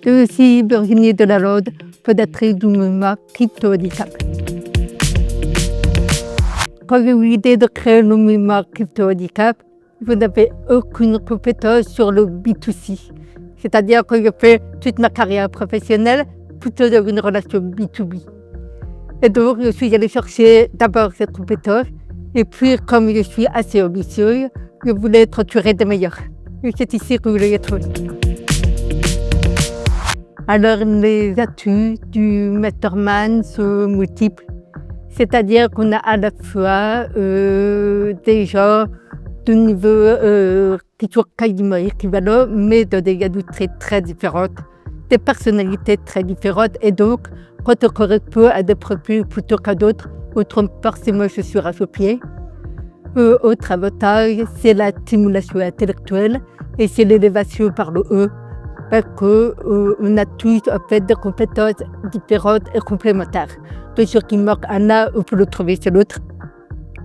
Je suis Virginie Delalande, fondatrice du mouvement Crypto Handicap. Quand j'ai eu l'idée de créer le mouvement Crypto Handicap, je n'avais aucune compétence sur le B2C. C'est-à-dire que je fais toute ma carrière professionnelle plutôt dans une relation B2B. Et donc, je suis allée chercher d'abord cette compétence. Et puis, comme je suis assez ambitieuse, je voulais être entourée des meilleurs. Et c'est ici que je l'ai trouvé. Alors, les atouts du mastermind sont multiples. C'est-à-dire qu'on a à la fois des gens de niveau qui sont quasiment équivalents, mais dans des industries très différentes, des personnalités très différentes. Et donc, quand on correspond à des profils plutôt qu'à d'autres, on trompe forcément chaussures à ses pieds. Autre avantage, c'est la stimulation intellectuelle et c'est l'élévation par le haut. Parce qu'on a tous en fait des compétences différentes et complémentaires. Tout ce qui manque en un, on peut le trouver chez l'autre.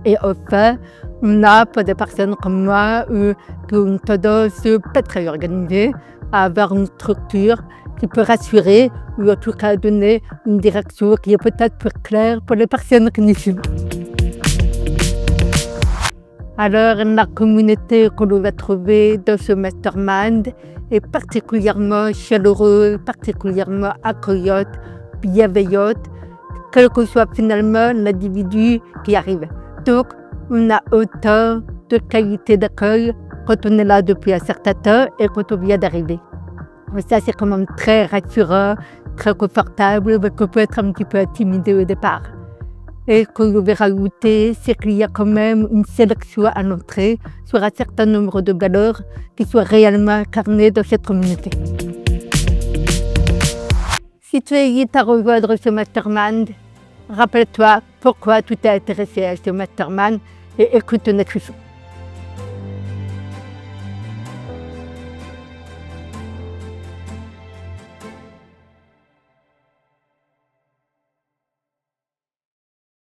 Et enfin, on a pour des personnes comme moi qui ont une tendance pas très organisée à avoir une structure qui peut rassurer ou en tout cas donner une direction qui est peut-être plus claire pour les personnes qui nous suivent. Alors, la communauté que l'on va trouver dans ce mastermind est particulièrement chaleureuse, particulièrement accueillante, bienveillante, quel que soit finalement l'individu qui arrive. Donc, on a autant de qualité d'accueil quand on est là depuis un certain temps et quand on vient d'arriver. Ça, c'est quand même très rassurant, très confortable, mais qu'on peut être un petit peu intimidé au départ. Et ce que je vais rajouter, c'est qu'il y a quand même une sélection à l'entrée sur un certain nombre de valeurs qui soient réellement incarnées dans cette communauté. Si tu hésites à rejoindre ce mastermind, rappelle-toi pourquoi tu t'es intéressé à ce mastermind et écoute ton intuition.